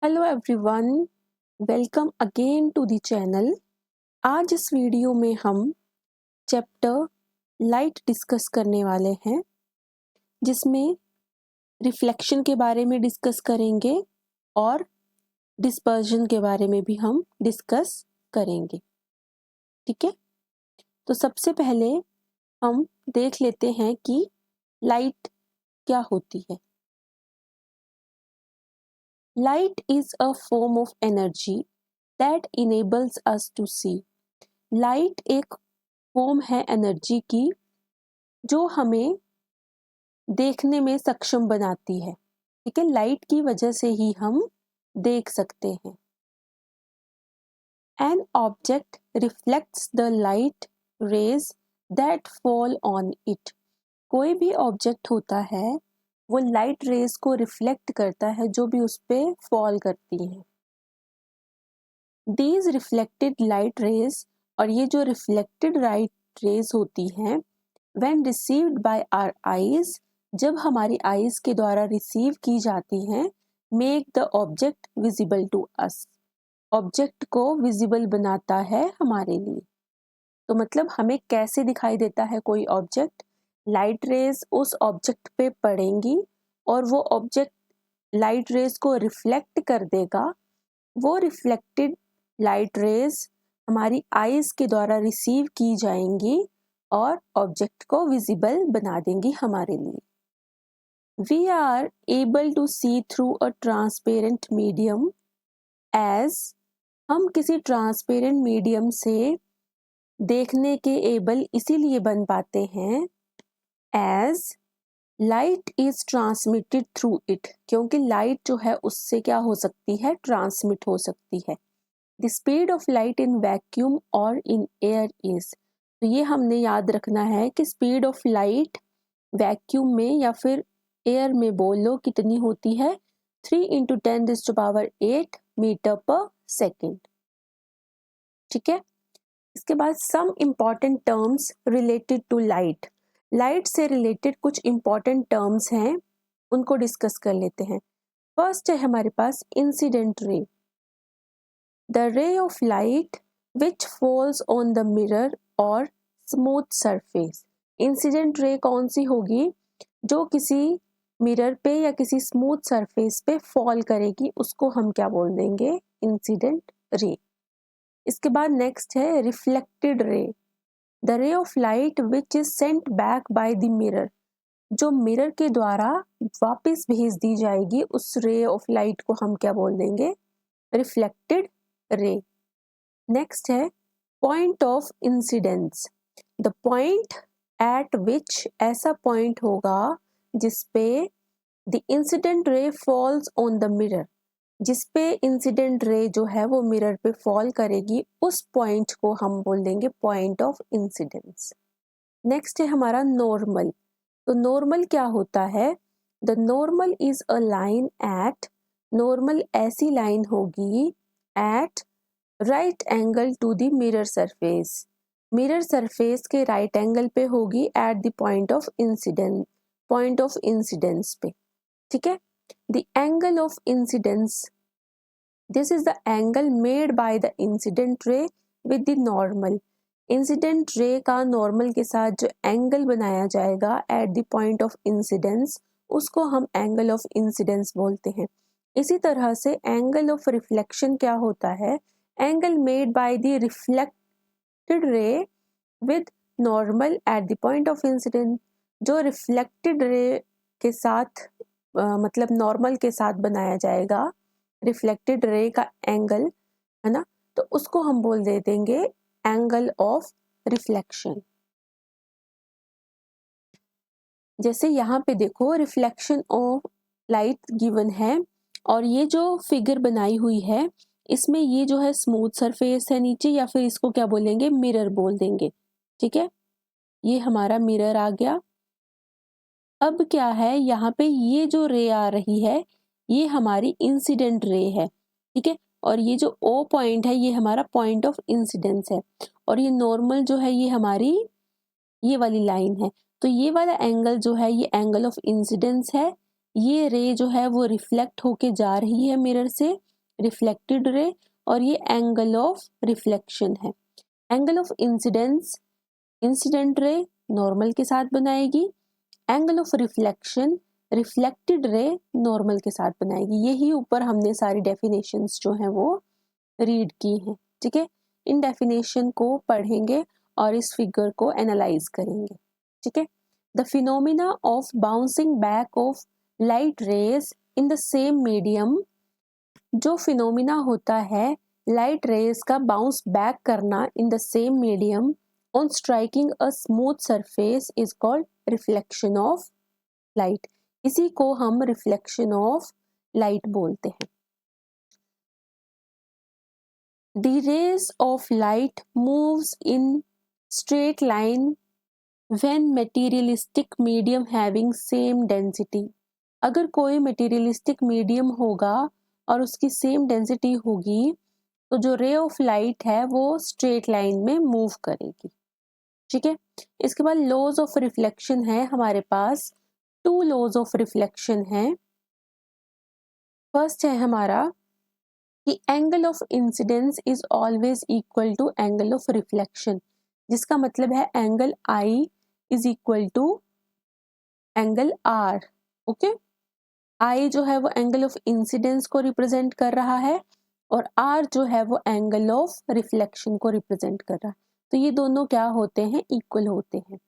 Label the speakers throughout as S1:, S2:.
S1: Hello everyone, welcome again to the channel. आज इस video में हम चैप्टर लाइट डिस्कस करने वाले हैं, जिसमें रिफ्लेक्शन के बारे में डिस्कस करेंगे और डिस्पर्जन के बारे में भी हम डिस्कस करेंगे। ठीक है, तो सबसे पहले हम देख लेते हैं कि लाइट क्या होती है। Light is a form of energy that enables us to see. Light एक फॉर्म है एनर्जी की जो हमें देखने में सक्षम बनाती है। ठीक है, लाइट की वजह से ही हम देख सकते हैं। An object reflects the light rays that fall on it. कोई भी ऑब्जेक्ट होता है वो लाइट रेज को रिफ्लेक्ट करता है जो भी उस पे फॉल करती हैं। दीज रिफ्लेक्टेड लाइट रेज, और ये जो रिफ्लेक्टेड लाइट रेज होती हैं, when received by our eyes, जब हमारी आईज के द्वारा रिसीव की जाती हैं, make the object visible to us, object को विजिबल बनाता है हमारे लिए। तो मतलब हमें कैसे दिखाई देता है कोई ऑब्जेक्ट? लाइट रेज उस ऑब्जेक्ट पे पड़ेंगी और वो ऑब्जेक्ट लाइट रेज को रिफ्लेक्ट कर देगा। वो रिफ्लेक्टेड लाइट रेज हमारी आईज के द्वारा रिसीव की जाएंगी और ऑब्जेक्ट को विजिबल बना देंगी हमारे लिए। We are able to see through a transparent medium as, हम किसी ट्रांसपेरेंट मीडियम से देखने के एबल इसीलिए बन पाते हैं as light is transmitted through it, क्योंकि लाइट जो है उससे क्या हो सकती है? ट्रांसमिट हो सकती है। The speed of light in vacuum or in air is, तो ये हमने याद रखना है कि स्पीड ऑफ लाइट वैक्यूम में या फिर एयर में बोल लो कितनी होती है? 3 × 10⁸ मीटर पर सेकेंड। ठीक है, इसके बाद some important terms related to light. Light से रिलेटेड कुछ इम्पॉर्टेंट टर्म्स हैं, उनको डिस्कस कर लेते हैं। फर्स्ट है हमारे पास incident ray. The ray of light which falls on the mirror or smooth surface. Incident ray कौन सी होगी? जो किसी मिरर पे या किसी स्मूथ सरफेस पे फॉल करेगी, उसको हम क्या बोल देंगे? Incident ray. इसके बाद नेक्स्ट है reflected ray. The ray of light which is sent back by the mirror, जो मिरर के द्वारा वापस भेज दी जाएगी, उस रे ऑफ लाइट को हम क्या बोल देंगे? Reflected ray. नेक्स्ट है point of incidence. The point eight विच, ऐसा पॉइंट होगा जिसपे द इंसिडेंट रे फॉल्स ऑन द मिरर, जिसपे इंसिडेंट रे जो है वो मिरर पे फॉल करेगी, उस पॉइंट को हम बोल देंगे पॉइंट ऑफ इंसिडेंस। नेक्स्ट है हमारा नॉर्मल। तो नॉर्मल क्या होता है? The normal is a line at, normal ऐसी लाइन होगी at right angle to the mirror surface, mirror surface के राइट एंगल पे होगी at the point of incidence, point of incidence पे। ठीक है, the angle of incidence, this is the angle made by the incident ray with the normal. Incident ray का normal के साथ जो एंगल बनाया जाएगा at the point of incidence, उसको हम एंगल ऑफ इंसिडेंस बोलते हैं। इसी तरह से एंगल ऑफ रिफ्लेक्शन क्या होता है? Angle made by the reflected ray with normal at the point of incidence. जो रिफ्लेक्टेड रे के साथ मतलब नॉर्मल के साथ बनाया जाएगा रिफ्लेक्टेड रे का एंगल, है ना, तो उसको हम बोल दे देंगे एंगल ऑफ रिफ्लेक्शन। जैसे यहाँ पे देखो रिफ्लेक्शन ऑफ लाइट गिवन है, और ये जो फिगर बनाई हुई है इसमें ये जो है स्मूथ सरफेस है नीचे, या फिर इसको क्या बोलेंगे? मिरर बोल देंगे। ठीक है, ये हमारा मिरर आ गया। अब क्या है, यहाँ पे ये जो रे आ रही है ये हमारी इंसिडेंट रे है। ठीक है, और ये जो ओ पॉइंट है ये हमारा पॉइंट ऑफ इंसिडेंस है, और ये नॉर्मल जो है ये हमारी ये वाली लाइन है। तो ये वाला एंगल जो है ये एंगल ऑफ इंसिडेंस है। ये रे जो है वो रिफ्लेक्ट होके जा रही है मिरर से, रिफ्लेक्टेड रे, और ये एंगल ऑफ रिफ्लेक्शन है। Angle of incidence incident ray normal के साथ बनाएगी, angle of reflection reflected ray normal के साथ बनाएगी। यही ऊपर हमने सारी डेफिनेशंस जो हैं वो रीड की हैं, ठीक है। इन डेफिनेशन को पढ़ेंगे और इस फिगर को एनालाइज करेंगे, ठीक है। The phenomena of bouncing back of light rays in the same medium, जो फिनोमिना होता है लाइट रेज का बाउंस बैक करना इन the same medium on striking a smooth surface is called reflection of light. इसी को हम रिफ्लेक्शन ऑफ लाइट बोलते हैं। The rays of light moves in straight line when materialistic medium having same density। अगर कोई materialistic medium होगा और उसकी same density होगी तो जो ray of light है वो straight line में move करेगी, ठीक है। इसके बाद laws of reflection है हमारे पास, 2 laws of reflection है। फर्स्ट है हमारा कि angle of incidence is always equal to angle of reflection, जिसका मतलब है angle I is equal to angle R. Okay, I जो है वो एंगल ऑफ इंसिडेंस को रिप्रेजेंट कर रहा है और आर जो है वो एंगल ऑफ रिफ्लेक्शन को रिप्रेजेंट कर रहा है। तो ये दोनों क्या होते हैं, इक्वल होते हैं।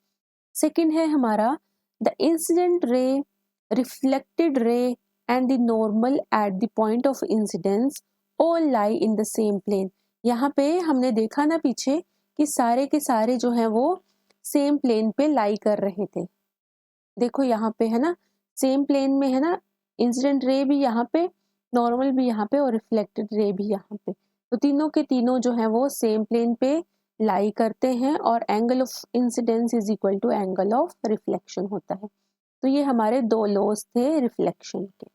S1: सेकंड है हमारा the incident ray, reflected ray and the normal at the point of incidence all lie in the same plane. यहाँ पे हमने देखा ना पीछे कि सारे के सारे जो हैं वो सेम प्लेन पे लाई कर रहे थे। देखो यहाँ पे है ना, सेम प्लेन में है ना, इंसिडेंट रे भी यहाँ पे, नॉर्मल भी यहाँ पे और रिफ्लेक्टेड रे भी यहाँ पे। तो तीनों के तीनों जो है वो सेम प्लेन पे लाई करते हैं और angle of incidence is equal to angle of reflection होता है। तो ये हमारे 2 लॉज थे रिफ्लेक्शन के।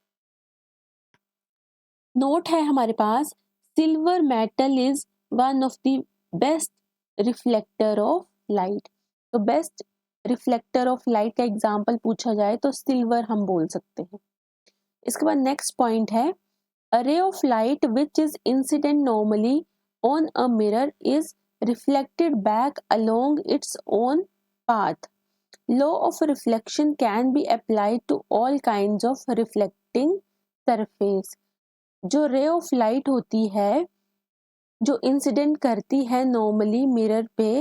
S1: नोट है हमारे पास, silver metal is one of the best reflector of light. तो बेस्ट रिफ्लेक्टर ऑफ लाइट का एग्जांपल पूछा जाए तो सिल्वर हम बोल सकते हैं। इसके बाद नेक्स्ट पॉइंट है, a ray of light which is incident normally on a mirror is reflected back along its own path. Law of reflection can be applied to all kinds of reflecting surface। जो रे of light होती है जो incident करती है normally mirror पे,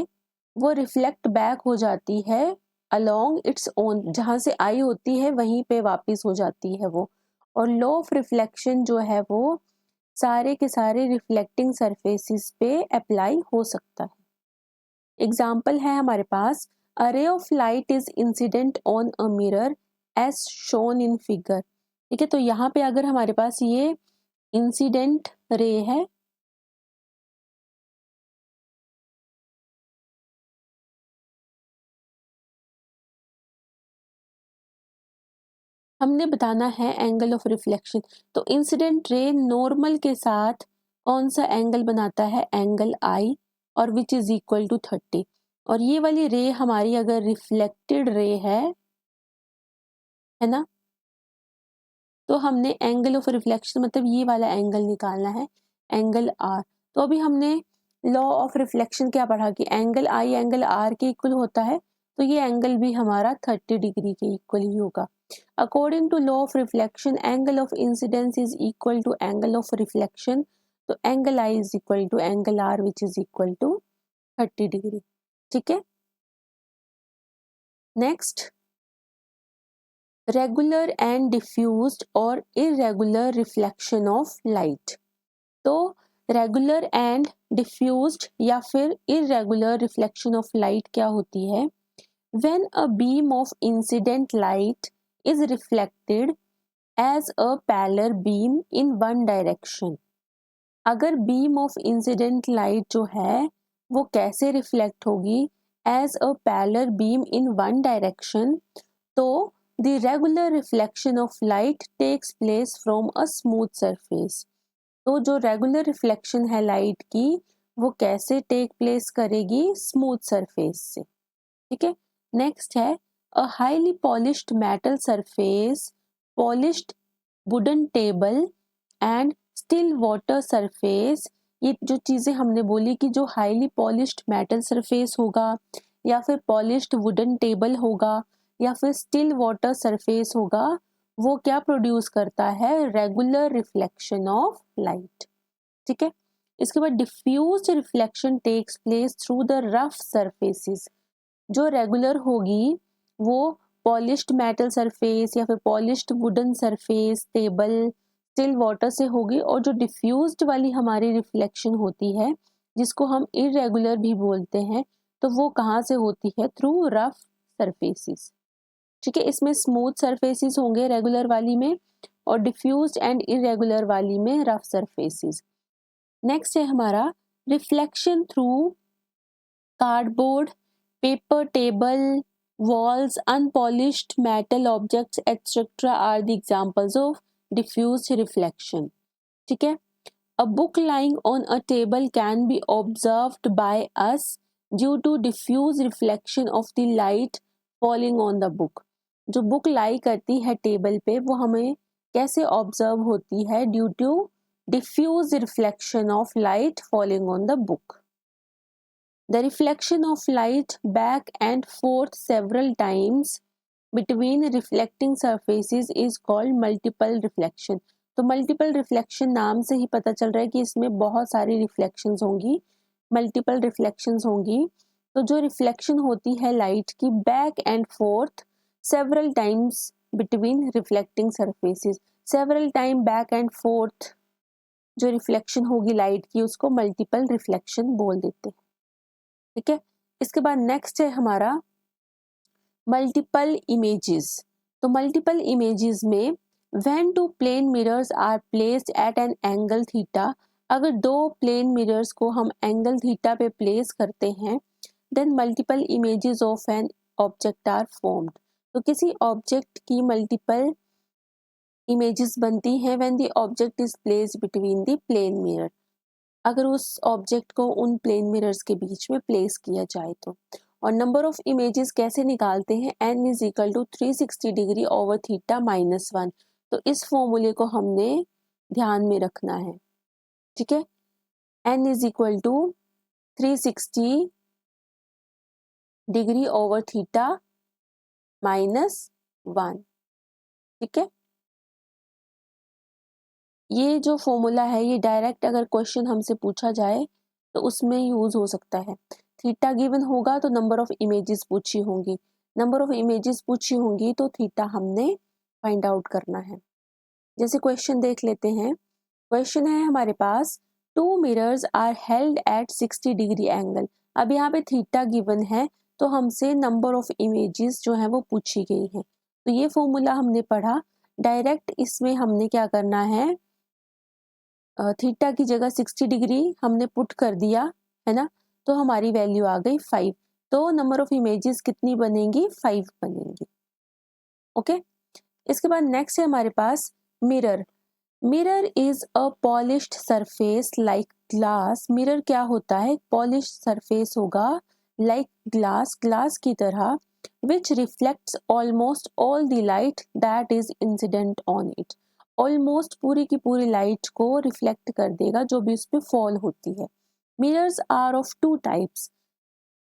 S1: वो reflect back हो जाती है अलोंग इट्स ओन, जहाँ से आई होती है वहीं पे वापस हो जाती है वो। और लॉ ऑफ रिफ्लेक्शन जो है वो सारे के सारे रिफ्लेक्टिंग सरफेसेस पे अप्लाई हो सकता है। एग्जाम्पल है हमारे पास, a ray of light is incident on a mirror as shown in figure. ठीक है, तो यहाँ पे अगर हमारे पास ये इंसिडेंट रे है, हमने बताना है एंगल ऑफ रिफ्लेक्शन। तो इंसिडेंट रे नॉर्मल के साथ कौन सा एंगल बनाता है, एंगल आई, और विच इज इक्वल टू 30। और ये वाली रे हमारी अगर रिफ्लेक्टेड रे है ना, तो हमने एंगल ऑफ रिफ्लेक्शन मतलब ये वाला एंगल निकालना है, एंगल आर। तो अभी हमने लॉ ऑफ रिफ्लेक्शन क्या पढ़ा कि एंगल आई एंगल आर के इक्वल होता है, तो ये एंगल भी हमारा 30 डिग्री के इक्वल ही होगा। According to law of reflection angle of incidence is equal to angle of reflection, तो angle I is equal to angle R which is equal to 30 degree. ठीक है, नेक्स्ट, रेगुलर एंड डिफ्यूज्ड और irregular reflection of light. तो regular and diffused या फिर irregular reflection of light क्या होती है, when a beam of incident light is reflected as a parallel beam in one direction. अगर बीम ऑफ इंसिडेंट लाइट जो है वो कैसे रिफ्लेक्ट होगी, as a parallel beam in one direction, तो the regular reflection of light takes place from a smooth surface. तो जो regular reflection है लाइट की वो कैसे टेक प्लेस करेगी, स्मूथ सरफेस से। ठीक है, नेक्स्ट है, a highly polished metal surface, polished wooden table and still water surface, ये जो चीज़ें हमने बोली कि जो हाईली पॉलिश्ड मेटल सरफेस होगा या फिर पॉलिश्ड वुडन टेबल होगा या फिर स्टिल वाटर सरफेस होगा, वो क्या प्रोड्यूस करता है, रेगुलर रिफ्लेक्शन ऑफ लाइट। ठीक है, इसके बाद diffused reflection takes place through the rough surfaces. जो रेगुलर होगी वो पॉलिश्ड मेटल सरफेस या फिर polished wooden surface, table, still water से होगी, और जो डिफ्यूज्ड वाली हमारी रिफ्लेक्शन होती है जिसको हम इरेगुलर भी बोलते हैं, तो वो कहाँ से होती है, थ्रू रफ सरफेसेस। ठीक है, इसमें स्मूथ सरफेसेस होंगे रेगुलर वाली में और डिफ्यूज्ड एंड इरेगुलर वाली में रफ सरफेसेस। नेक्स्ट है हमारा reflection through cardboard, paper, table, walls, unpolished metal objects, etc. are the examples of diffused reflection. ठीक है, a book lying on a table can be observed by us due to diffuse reflection of the light falling on the book. जो book लाई करती है table पे वो हमें कैसे observe होती है, due to diffuse reflection of light falling on the book. The reflection of light back and forth several times between reflecting surfaces is called multiple reflection. तो multiple reflection नाम से ही पता चल रहा है कि इसमें बहुत सारी reflections होंगी, multiple reflections होंगी. तो जो reflection होती है light की back and forth several times between reflecting surfaces, several time back and forth जो reflection होगी light की उसको multiple reflection बोल देते हैं. ठीक है, इसके बाद नेक्स्ट है हमारा मल्टीपल इमेजेस. तो मल्टीपल इमेजेस में when two plane mirrors are placed at an angle theta, अगर दो प्लेन मिरर्स को हम एंगल थीटा पे प्लेस करते हैं, then multiple images of an object are formed. तो किसी ऑब्जेक्ट की मल्टीपल इमेजेस बनती हैं when the object is placed between the plane mirror, अगर उस ऑब्जेक्ट को उन प्लेन मिरर्स के बीच में प्लेस किया जाए तो. और नंबर ऑफ इमेजेस कैसे निकालते हैं, n is equal to 360 degree over theta minus 1. तो इस फॉर्मूले को हमने ध्यान में रखना है. ठीक है, n is equal to 360 degree over theta minus 1. ठीक है, ये जो फॉर्मूला है ये डायरेक्ट अगर क्वेश्चन हमसे पूछा जाए तो उसमें यूज हो सकता है. थीटा गिवन होगा तो नंबर ऑफ इमेजेस पूछी होंगी, नंबर ऑफ इमेजेस पूछी होंगी तो थीटा हमने फाइंड आउट करना है. जैसे क्वेश्चन देख लेते हैं. क्वेश्चन है हमारे पास, two mirrors are held at 60 degree angle. अब यहाँ पे थीटा गिवन है तो हमसे नंबर ऑफ इमेजेस जो है वो पूछी गई है. तो ये फॉर्मूला हमने पढ़ा, डायरेक्ट इसमें हमने क्या करना है, थीटा की जगह 60 डिग्री हमने पुट कर दिया है ना, तो हमारी वैल्यू आ गई 5. तो नंबर ऑफ इमेजेस कितनी बनेंगी, 5 बनेंगी. ओके, इसके बाद नेक्स्ट है हमारे पास mirror. Mirror is a polished surface like glass. Mirror क्या होता है, पॉलिश्ड सरफेस होगा लाइक ग्लास, ग्लास की तरह, which reflects almost all the light that is incident on it. Almost पूरी की पूरी लाइट को रिफ्लेक्ट कर देगा जो भी उस पर फॉल होती है. Mirrors are of two types.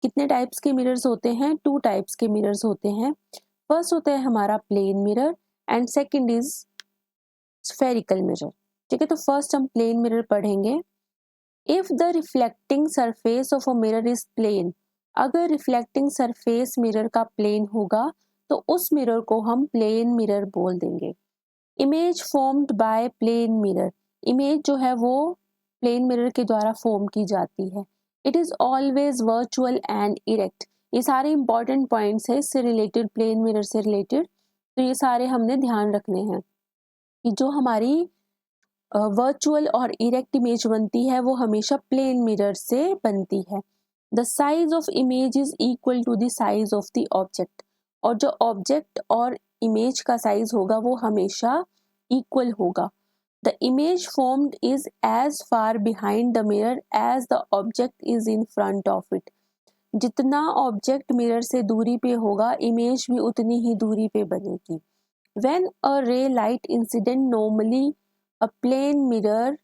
S1: कितने टाइप्स के मिरर्स होते हैं, टू टाइप्स के मिरर्स होते हैं. फर्स्ट होता है हमारा plane mirror and second is spherical mirror. ठीक है, तो फर्स्ट हम प्लेन मिरर पढ़ेंगे. If the reflecting surface of a mirror is plane, अगर रिफ्लेक्टिंग सरफेस मिरर का प्लेन होगा तो उस मिरर को हम प्लेन मिरर बोल देंगे. Image formed by plane mirror, image जो है वो प्लेन मिरर के द्वारा फॉर्म की जाती है. It is always virtual and erect. ये सारे इंपॉर्टेंट पॉइंट्स है इससे रिलेटेड, प्लेन मिरर से रिलेटेड, तो ये सारे हमने ध्यान रखने हैं कि जो हमारी वर्चुअल और इरेक्ट इमेज बनती है वो हमेशा प्लेन मिरर से बनती है. The size of image is equal to the size of the object, और जो ऑब्जेक्ट और इमेज का साइज होगा वो हमेशा इक्वल होगा. The image formed is as far behind the mirror as the object is in front of it. जितना object mirror से दूरी पे होगा इमेज भी उतनी ही दूरी पे बनेगी. व्हेन अ रे light incident normally a plane mirror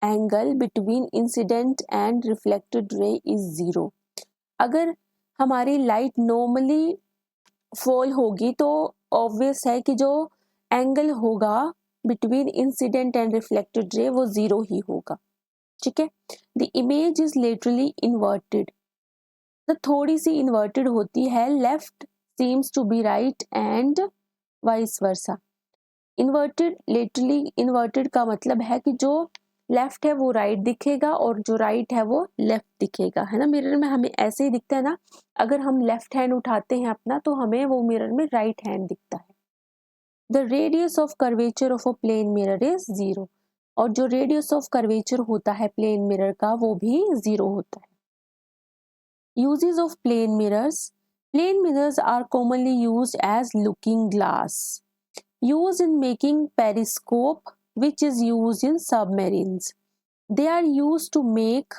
S1: angle between incident and reflected ray is 0. अगर हमारी लाइट नॉर्मली फॉल होगी तो ऑब्वियस है कि जो एंगल होगा between incident and reflected ray वो 0 ही होगा. ठीक है. The image is literally inverted. तो थोड़ी सी इन्वर्टेड होती है. Left seems to be right and vice versa. Inverted, literally inverted का मतलब है कि जो लेफ्ट है वो राइट दिखेगा और जो राइट है वो लेफ्ट दिखेगा, है ना. मिरर में हमें ऐसे ही दिखता है ना. अगर हम लेफ्ट हैंड उठाते हैं अपना तो हमें वो मिरर में राइट हैंड दिखता है. The radius of curvature of a plane mirror is 0. और जो रेडियस ऑफ कर्वेचर होता है प्लेन मिरर का वो भी 0 होता है. Uses of plane mirrors. Plane mirrors are commonly used as looking glass. Used in making periscope, which is used in submarines. They are used to make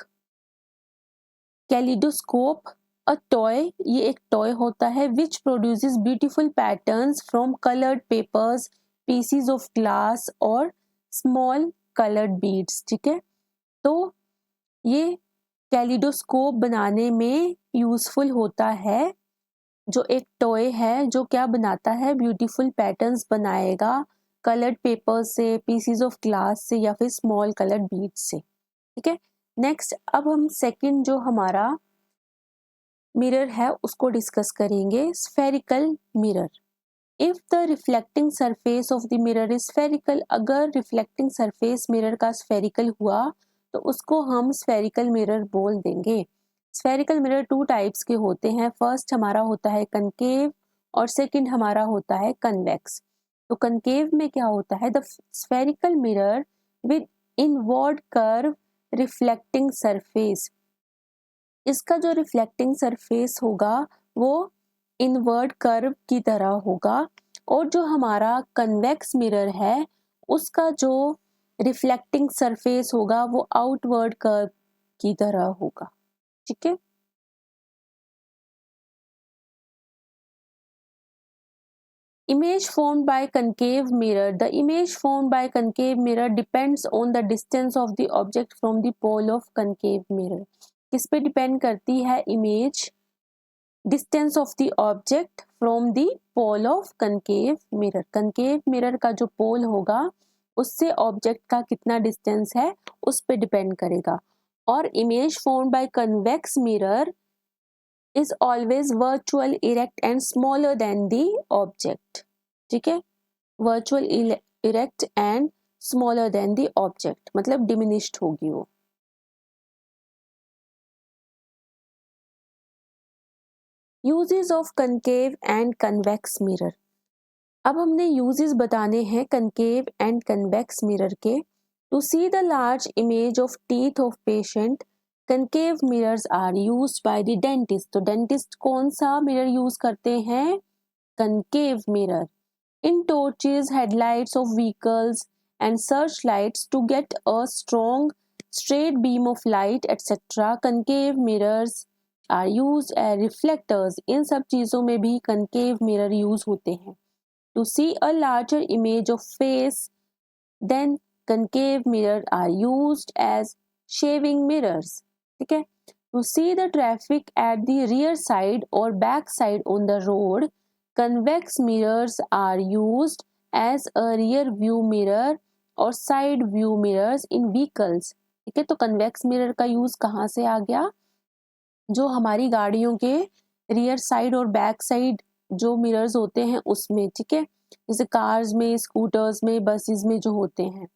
S1: kaleidoscope, a toy. ये एक toy होता है which produces beautiful patterns from colored papers, pieces of glass और small colored beads. ठीक है. तो ये kaleidoscope बनाने में यूजफुल होता है. जो एक टॉय है जो क्या बनाता है, ब्यूटीफुल पैटर्न्स बनाएगा कलर्ड पेपर से, पीसीज ऑफ ग्लास से या फिर स्मॉल कलर्ड बीड्स से. ठीक है. नेक्स्ट अब हम सेकंड जो हमारा मिरर है उसको डिस्कस करेंगे. Spherical mirror. If the reflecting surface of the mirror is spherical. अगर रिफ्लेक्टिंग सरफेस मिरर का स्फेरिकल हुआ तो उसको हम स्फेरिकल मिरर बोल देंगे. स्फेरिकल मिरर 2 टाइप्स के होते हैं. फर्स्ट हमारा होता है कनकेव और सेकंड हमारा होता है कन्वेक्स. तो कनकेव में क्या होता है, the spherical mirror with inward curve reflecting surface. इसका जो रिफ्लेक्टिंग सरफेस होगा वो इनवर्ड कर्व की तरह होगा. और जो हमारा कन्वेक्स मिरर है उसका जो रिफ्लेक्टिंग सरफेस होगा वो आउटवर्ड कर्व की तरह होगा. ठीक है. Image formed by concave mirror. The image formed by concave mirror depends on the distance of the object from the pole of concave mirror. किस पे डिपेंड करती है image, distance of the object from the pole of concave mirror. Concave mirror का जो पोल होगा उससे object का कितना डिस्टेंस है उस पे डिपेंड करेगा. और image formed bye convex mirror is always virtual, erect and smaller than the object. ठीक है. virtual, erect and smaller than the object मतलब diminished होगी वो. uses of concave and convex mirror. अब हमने uses बताने हैं concave and convex mirror के. to see the large image of teeth of patient, concave mirrors are used by the dentist. तो dentist कौन सा mirror use करते हैं, concave mirror. in torches, headlights of vehicles and searchlights to get a strong straight beam of light etc. concave mirrors are used as reflectors. इन सब चीज़ों में भी concave mirror use होते हैं. to see a larger image of face, then concave mirror are used as shaving mirrors. ठीक है. to see the traffic at the rear side or back side on the road, convex mirrors are used as a rear view mirror or side view mirrors in vehicles. ठीक है. तो convex mirror का use कहाँ से आ गया, जो हमारी गाड़ियों के रियर साइड और बैक साइड जो मिरर्स होते हैं उसमें. ठीक है. जैसे कार्स में, स्कूटर्स में, बसेस में जो होते हैं.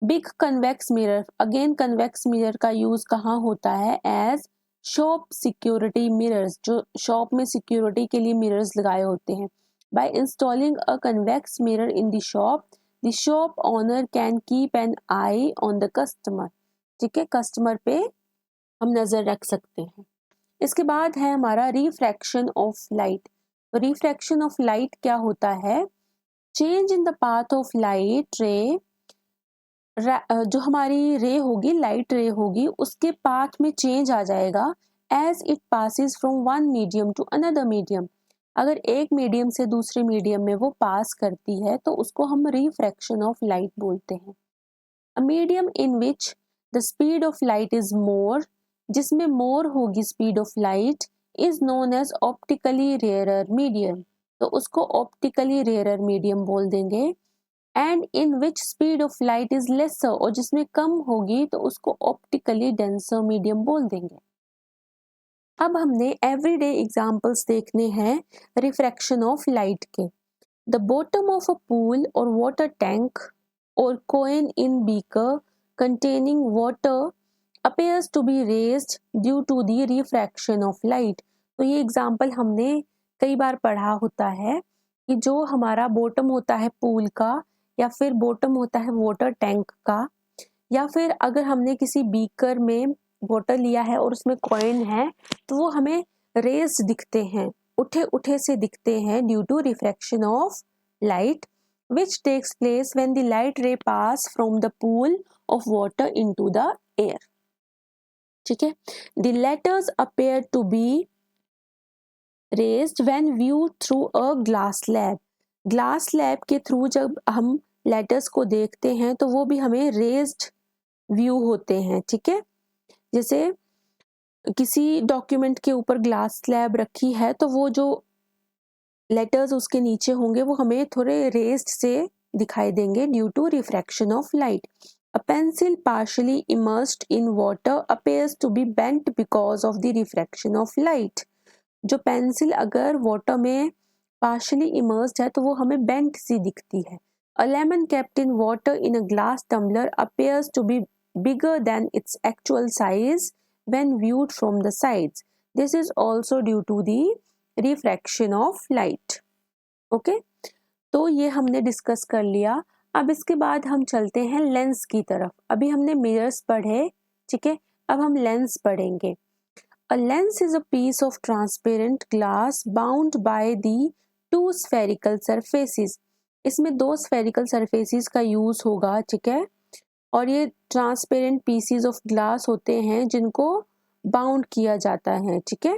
S1: Big convex mirror. Again convex mirror का यूज कहाँ होता है, एज शॉप सिक्योरिटी मिरर्स. जो शॉप में सिक्योरिटी के लिए मिरर्स लगाए होते हैं. By installing a convex mirror in the shop owner can keep an eye on the customer. ठीक है. कस्टमर पे हम नजर रख सकते हैं. इसके बाद है हमारा refraction of light. Refraction of light क्या होता है, change in the path of light रे. जो हमारी रे होगी, लाइट रे होगी, उसके पाथ में चेंज आ जाएगा as it passes from one medium to another medium. अगर एक मीडियम से दूसरे मीडियम में वो पास करती है तो उसको हम रिफ्रैक्शन ऑफ लाइट बोलते हैं। A medium in which the speed of light is more, जिसमें मोर होगी speed of light, is known as optically rarer medium, तो उसको ऑप्टिकली रेयरर मीडियम बोल देंगे। And in which speed of light is lesser, और जिसमें कम होगी तो उसको ऑप्टिकली डेंसर मीडियम बोल देंगे। अब हमने एवरीडे एग्जांपल्स देखने हैं रिफ्रैक्शन ऑफ लाइट के। The bottom of a pool और वाटर टैंक और coin in beaker containing water appears to be raised due to the refraction of light। तो ये एग्जाम्पल हमने कई बार पढ़ा होता है कि जो हमारा बॉटम होता है पूल का, या फिर बॉटम होता है वाटर टैंक का, या फिर अगर हमने किसी बीकर में वाटर लिया है और उसमें कॉइन है तो वो हमें रेज दिखते हैं, उठे उठे से दिखते हैं due to refraction of light which takes place when the light ray pass from the pool of water into the air। ठीक है, the letters appear to be raised when viewed through a glass slab। Glass slab के through जब हम letters को देखते हैं तो वो भी हमें रेज्ड व्यू होते हैं। ठीक है, जैसे किसी डॉक्यूमेंट के ऊपर ग्लास स्लैब रखी है तो वो जो लेटर्स उसके नीचे होंगे वो हमें थोड़े रेज्ड से दिखाई देंगे due to refraction of light. A pencil partially immersed in water appears to be bent because of the refraction of light. जो पेंसिल अगर वाटर में पार्शियली इमर्स्ड है तो वो हमें बेंट सी दिखती है। A lemon kept in water in a glass tumbler appears to be bigger than its actual size when viewed from the sides। This is also due to the refraction of light। Okay, तो ये हमने discuss कर लिया। अब इसके बाद हम चलते हैं लेंस की तरफ। अभी हमने मिरर्स पढ़े, ठीक है, अब हम लेंस पढ़ेंगे। A lens is a piece of transparent glass bound by the two spherical surfaces। इसमें दो spherical surfaces का यूज होगा, ठीक है, और ये ट्रांसपेरेंट पीसीज ऑफ ग्लास होते हैं जिनको बाउंड किया जाता है। ठीक है,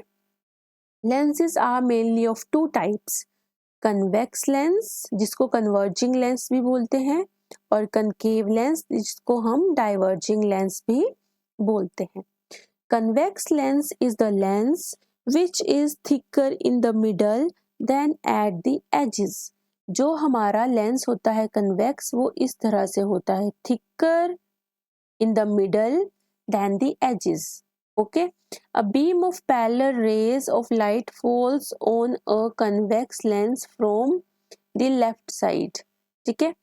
S1: lenses are mainly of two types, convex lens जिसको कन्वर्जिंग लेंस भी बोलते हैं, और कनकेव लेंस जिसको हम डाइवर्जिंग लेंस भी बोलते हैं। Convex lens is the lens which is thicker in the middle than at the edges. जो हमारा लेंस होता है कन्वेक्स वो इस तरह से होता है, thicker in the middle than the edges। Okay, a beam of parallel rays of light falls on a convex lens from the left side। ठीक है,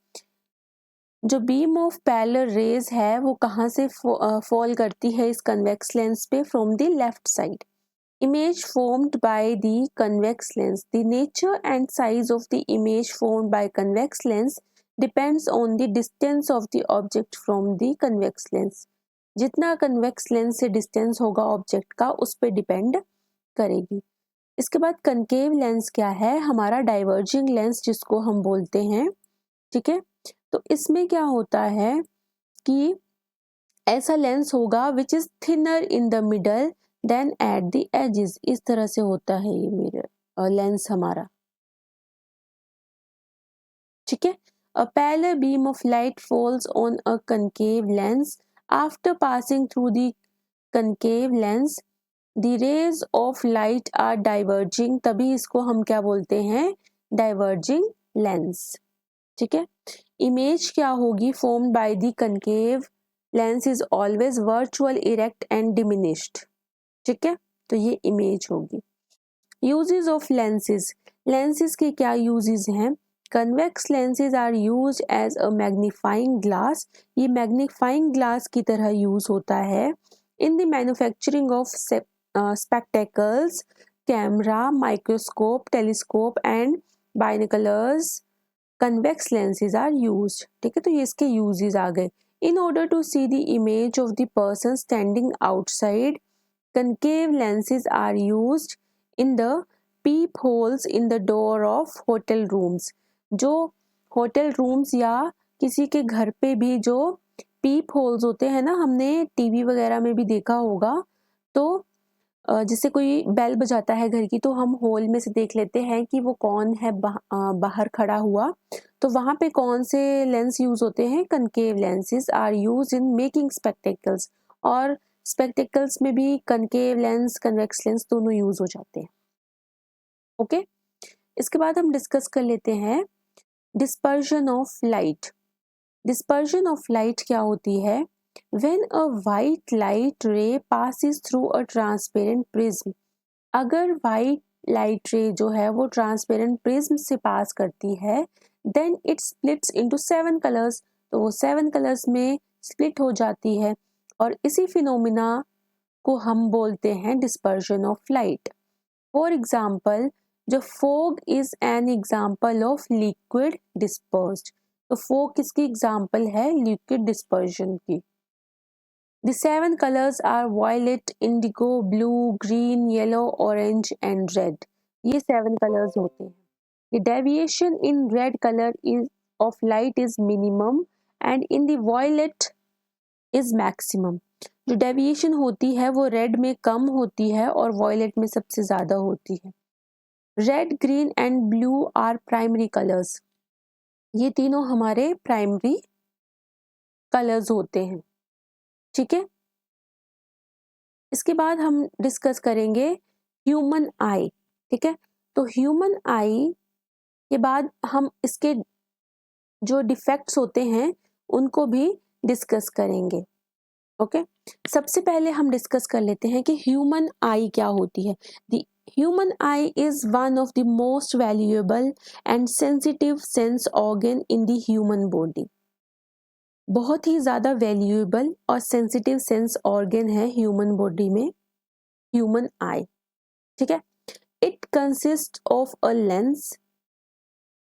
S1: जो बीम ऑफ पैरेलल रेज है वो कहाँ से फॉल करती है इस कन्वेक्स लेंस पे, from the left side. Image formed by the convex lens। The nature and size of the image formed by convex lens depends on the distance of the object from the convex lens। जितना convex lens से distance होगा object का उस पर depend करेगी। इसके बाद concave lens क्या है, हमारा diverging lens जिसको हम बोलते हैं। ठीक है, तो इसमें क्या होता है कि ऐसा लेंस होगा which is thinner in the middle than at the edges. इस तरह से होता है ये मिरर लेंस हमारा। ठीक है, a parallel beam of light falls on a concave lens after passing through the concave lens the rays of light are diverging. तभी इसको हम क्या बोलते हैं, डाइवर्जिंग लेंस। ठीक है, इमेज क्या होगी formed by the concave lens is always virtual, erect and diminished. ठीक है, तो ये इमेज होगी। यूजेस ऑफ लेंसेज, लेंसेज के क्या यूजेस हैं। Convex lenses are used as a magnifying glass. ये मैग्नीफाइंग ग्लास की तरह यूज होता है in the manufacturing of spectacles, camera, microscope, telescope and binoculars. Convex lenses are used. ठीक है, तो ये इसके यूजेस आ गए। In order to see the image of the person standing outside, concave lenses are used in the peepholes in the door of hotel rooms। जो hotel rooms या किसी के घर पे भी जो पीप होल्स होते हैं ना, हमने टीवी वगैरह में भी देखा होगा, तो जैसे कोई बेल बजाता है घर की, तो हम होल में से देख लेते हैं कि वो कौन है बाहर खड़ा हुआ। तो वहाँ पे कौन से लेंस यूज़ होते हैं? Concave lenses are use in making spectacles. और स्पेक्टेकल्स में भी कनकेव लेंस, कन्वेक्स लेंस दोनों यूज़ हो जाते हैं। ओके, इसके बाद हम डिस्कस कर लेते हैं dispersion of light. Dispersion of light क्या होती है? When a white light ray passes through a transparent prism, अगर white light ray जो है वो transparent prism से पास करती है, then it splits into 7 colors, तो वो 7 colors में split हो जाती है, और इसी फिनोमिना को हम बोलते हैं dispersion of light. For example, जो fog is an example of liquid dispersed. तो fog किसकी एग्जाम्पल है? liquid dispersion की. The 7 colors are violet, indigo, blue, green, yellow, orange and red. ये 7 colors होते हैं. The deviation in red color of light is minimum and in the violet is maximum. जो deviation होती है वो red में कम होती है और violet में सबसे ज़्यादा होती है. Red, green and blue are primary colors. ये तीनों हमारे primary colors होते हैं. ठीक है, इसके बाद हम डिस्कस करेंगे ह्यूमन आई. ठीक है, तो ह्यूमन आई के बाद हम इसके जो डिफेक्ट्स होते हैं उनको भी डिस्कस करेंगे. ओके, सबसे पहले हम डिस्कस कर लेते हैं कि ह्यूमन आई क्या होती है. The human I is one of the most valuable and sensitive sense organ in the human body. बहुत ही ज़्यादा वैल्यूएबल और सेंसिटिव सेंस ऑर्गन है ह्यूमन बॉडी में ह्यूमन आई. ठीक है, it consist of a lens.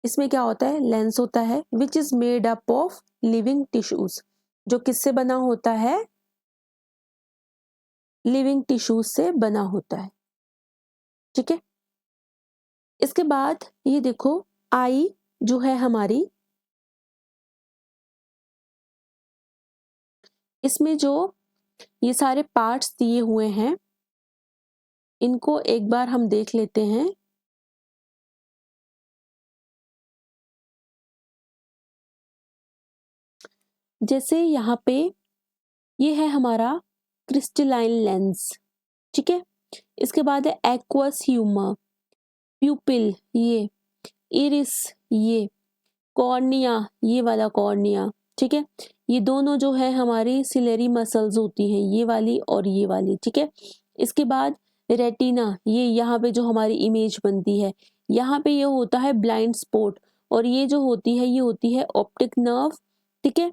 S1: इसमें क्या होता है? लेंस होता है which is made up of living tissues. जो किससे बना होता है? लिविंग टिश्यूज से बना होता है. ठीक है, इसके बाद ये देखो आई जो है हमारी, इसमें जो ये सारे पार्ट्स दिए हुए हैं इनको एक बार हम देख लेते हैं. जैसे यहाँ पे ये है हमारा क्रिस्टलाइन लेंस. ठीक है, इसके बाद है एक्वस ह्यूमर, प्यूपिल ये, इरिस ये, कॉर्निया ये वाला कॉर्निया. ठीक है, ये दोनों जो है हमारी सिलेरी मसल्स होती हैं, ये वाली और ये वाली. ठीक है, इसके बाद रेटिना, ये यहाँ पे जो हमारी इमेज बनती है, यहाँ पे ये होता है ब्लाइंड स्पॉट, और ये जो होती है ये होती है ऑप्टिक नर्व. ठीक है,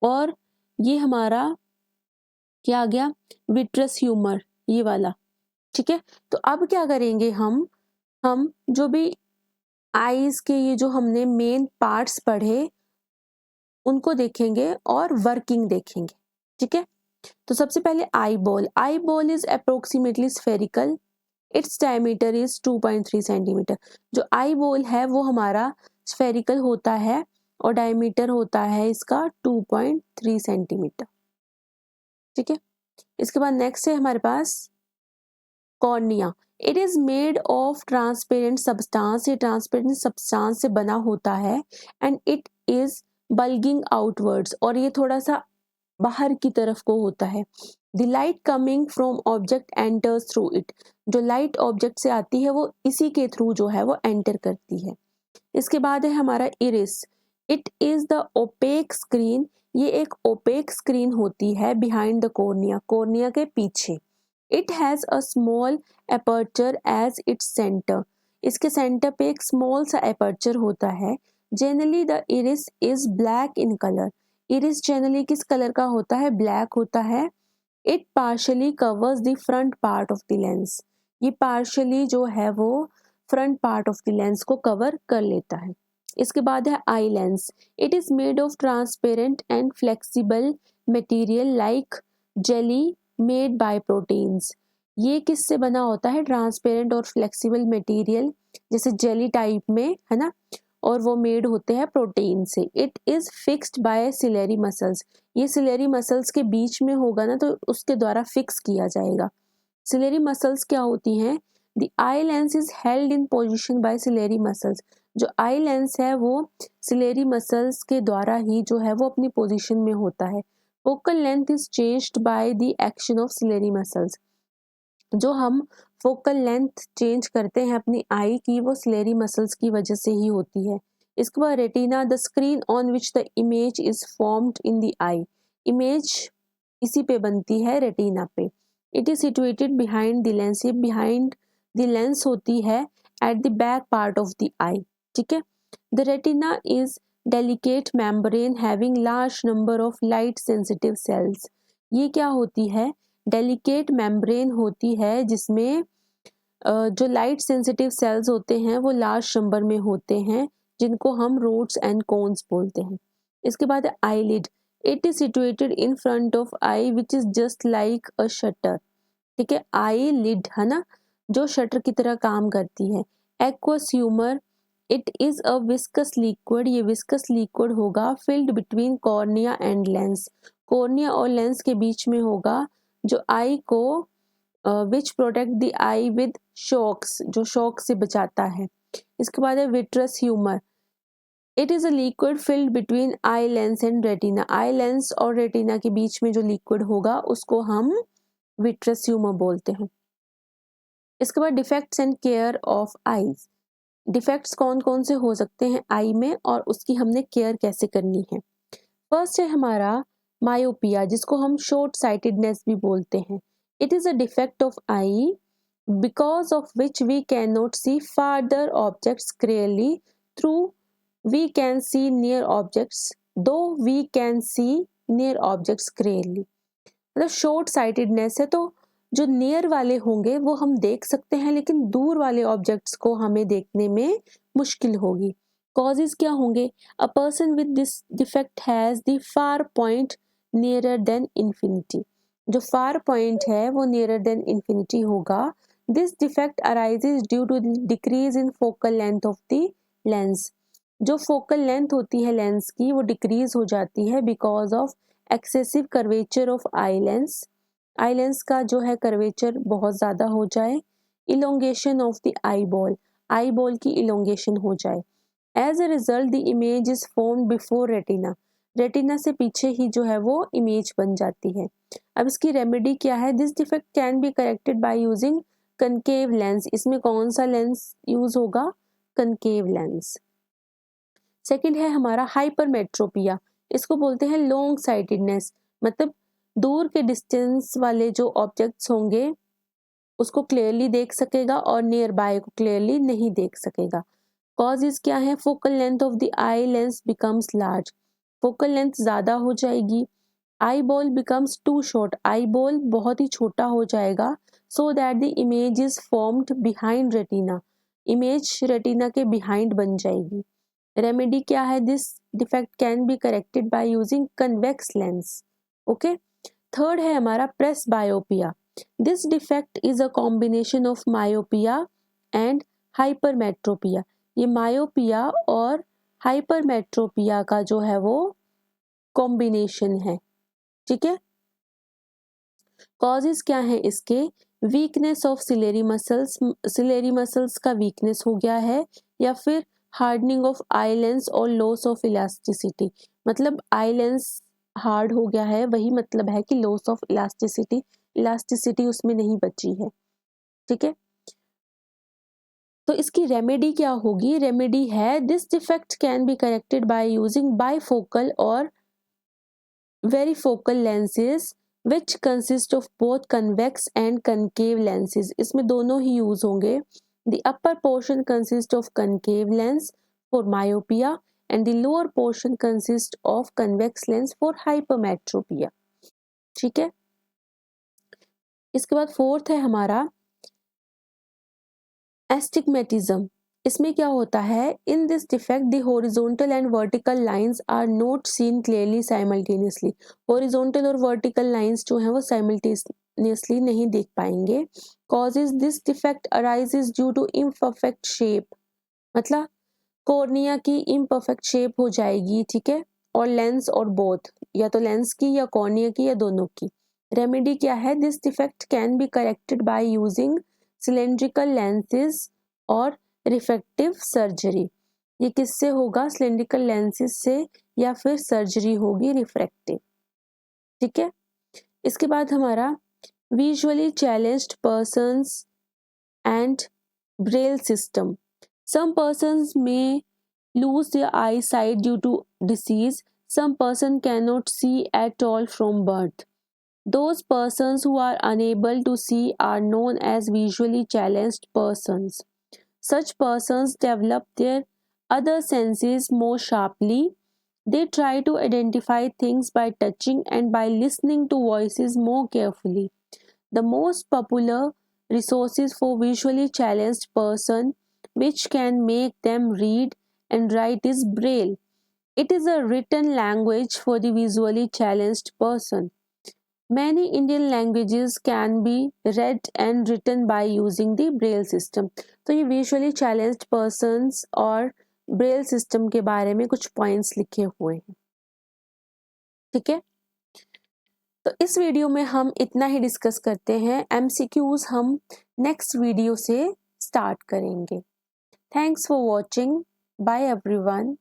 S1: और ये हमारा क्या आ गया? विट्रस ह्यूमर ये वाला. ठीक है, तो अब क्या करेंगे हम जो भी आईज के ये जो हमने मेन पार्ट्स पढ़े उनको देखेंगे और वर्किंग देखेंगे. ठीक है, तो सबसे पहले eye ball is approximately spherical. Its diameter is 2.3 centimetre. जो आई बॉल है वो हमारा स्फेरिकल होता है और डायमीटर होता है इसका 2.3 सेंटीमीटर. ठीक है, इसके बाद नेक्स्ट है हमारे पास cornea. It is made of transparent substance. ये ट्रांसपेरेंट सब्सटेंस से बना होता है and it is bulging outwards, और ये थोड़ा सा बाहर की तरफ को होता है. The light coming from object enters through it. जो लाइट ऑब्जेक्ट से आती है वो इसी के थ्रू जो है वो एंटर करती है. इसके बाद है हमारा iris. It is the OPEC screen. ये एक ओपेक स्क्रीन होती है बिहाइंड द कॉर्निया, कॉर्निया के पीछे. It has a small aperture as its centre. इसके सेंटर पे एक स्मॉल सा एपर्चर होता है. Generally the iris is black in colour. Iris generally किस कलर का होता है? ब्लैक होता है. It partially covers the front part of the lens. ये पार्शली जो है वो front part of the lens को कवर कर लेता है. इसके बाद है eye lens. It is made of transparent and flexible material like jelly made by proteins. ये किससे बना होता है? ट्रांसपेरेंट और फ्लेक्सिबल मटेरियल जैसे जेली टाइप में, है ना, और वो मेड होते हैं प्रोटीन से. It is fixed by ciliary muscles. ये सिलेरी मसल्स के बीच में होगा ना, तो उसके द्वारा फिक्स किया जाएगा. सिलेरी मसल्स क्या होती हैं? The eye lens is held in position by ciliary muscles. जो आई लेंस है वो सिलेरी मसल्स के द्वारा ही जो है वो अपनी पोजीशन में होता है। Focal length is changed by the action of ciliary muscles. जो हम फोकल लेंथ चेंज करते हैं अपनी आई की, वो सिलेरी मसल्स की वजह से ही होती है। इसके बाद retina, the screen on which the image is formed in the eye. Image इसी पे बनती है, रेटिना पे। It is situated behind the lens. ये बिहाइंड द लेंस होती है at the back part of the eye. ठीक है। The retina is delicate membrane having large number of light sensitive cells. ये क्या होती है? डेलिकेट मेम्ब्रेन होती है जिसमें जो लाइट सेंसिटिव सेल्स होते हैं वो लार्ज नंबर में होते हैं, जिनको हम रोड्स एंड कोन्स बोलते हैं। इसके बाद है eyelid. It is situated in front of I which is just like a shutter. ठीक है, आई लिड है ना, जो शटर की तरह काम करती है। Aqueous humour, it is a viscous liquid. ये विस्कस लिक्विड होगा filled between cornea and lens. Cornea और लेंस के बीच में होगा, जो आई को which protect the eye with shocks, जो शॉक से बचाता है। इसके बाद है vitreous humour. It is a liquid filled between eye lens and retina. Eye lens और रेटिना के बीच में जो लिक्विड होगा उसको हम विट्रस ह्यूमर बोलते हैं। इसके बाद defects and care of eyes. Defects कौन कौन से हो सकते हैं आई में, और उसकी हमने केयर कैसे करनी है। फर्स्ट है हमारा मायोपिया, जिसको हम शॉर्ट साइटेडनेस भी बोलते हैं। It is a defect of eye because of which we can not see farther objects clearly through we can see near objects though we can see near objects clearly. मतलब short sightedness है, तो जो near वाले होंगे वो हम देख सकते हैं, लेकिन दूर वाले ऑब्जेक्ट्स को हमें देखने में मुश्किल होगी। कॉजेज क्या होंगे? A person with this defect has the far point nearer than infinity. जो फार पॉइंट है वो नियरर देन इन्फिनिटी होगा। This defect arises due to decrease in focal length of the lens. जो फोकल लेंथ होती है lens की वो decrease हो जाती है because of excessive curvature of eye lens. Eye lens का जो है कर्वेचर बहुत ज़्यादा हो जाए। Elongation of the eye ball की इलोंगेशन हो जाए। As a result the image is formed before retina. Retina से पीछे ही जो है वो इमेज बन जाती है। अब इसकी रेमेडी क्या है? This defect can be corrected by using concave lens. इसमें कौन सा लेंस यूज होगा? Concave lens. सेकंड है हमारा हाइपरमेट्रोपिया। इसको बोलते हैं लॉन्ग साइटेडनेस। मतलब दूर के डिस्टेंस वाले जो ऑब्जेक्ट्स होंगे उसको क्लियरली देख सकेगा और नियर बाय को क्लियरली नहीं देख सकेगा। कॉजेज क्या है? Focal length of the eye lens becomes large. Focal length ज़्यादा हो जाएगी। Eye ball becomes too short. Eye ball बहुत ही छोटा हो जाएगा। So that the image is formed behind retina. Image retina के बिहाइंड बन जाएगी। रेमेडी क्या है? This defect can be corrected by using convex lens. Okay. Third है हमारा presbyopia. This defect is a combination of myopia and hypermetropia. ये myopia और hypermetropia का जो है वो कॉम्बिनेशन है। ठीक है। कॉजेज क्या है इसके? Weakness of ciliary muscles. Ciliary muscles का वीकनेस हो गया है, या फिर हार्डनिंग ऑफ आई लेंस और लॉस ऑफ इलास्टिसिटी। मतलब आई लेंस हार्ड हो गया है, वही मतलब है कि लॉस ऑफ इलास्टिसिटी, इलास्टिसिटी उसमें नहीं बची है। ठीक है। तो इसकी रेमेडी क्या होगी? रेमेडी है this defect can be corrected by using bifocal और varifocal lenses which consist of both convex and concave lenses. इसमें दोनों ही यूज होंगे। The upper portion consist of concave lens for myopia and the lower portion consist of convex lens for hypermetropia. ठीक है। इसके बाद fourth है हमारा एस्टिग्मेटिज्म। इसमें क्या होता है? In this defect the horizontal and vertical lines are not seen clearly simultaneously. Horizontal और वर्टिकल लाइंस जो हैं वो साइमल्टेनियसली नहीं देख पाएंगे। Causes this defect arises due to imperfect shape. मतलब कॉर्निया की इम्परफेक्ट शेप हो जाएगी। ठीक है। और लेंस और बोथ, या तो लेंस की या कॉर्निया की या दोनों की। रेमेडी क्या है? This defect can be corrected by using cylindrical lenses और रिफ्रैक्टिव सर्जरी। ये किससे होगा? सिलेंड्रिकल लेंसेज से या फिर सर्जरी होगी रिफ्रैक्टिव। ठीक है, इसके बाद हमारा visually challenged persons and Braille system. Some persons में lose their eyesight due to disease. Some person cannot see at all from birth. Those persons who are unable to see are known as visually challenged persons. Such persons develop their other senses more sharply. They try to identify things by touching and by listening to voices more carefully. The most popular resources for visually challenged person which can make them read and write is Braille. It is a written language for the visually challenged person. Many Indian languages can be read and written by using the Braille system. तो ये visually challenged persons और Braille system के बारे में कुछ points लिखे हुए हैं। ठीक है, तो इस वीडियो में हम इतना ही डिस्कस करते हैं। MCQs हम नेक्स्ट वीडियो से स्टार्ट करेंगे। Thanks for watching. Bye everyone.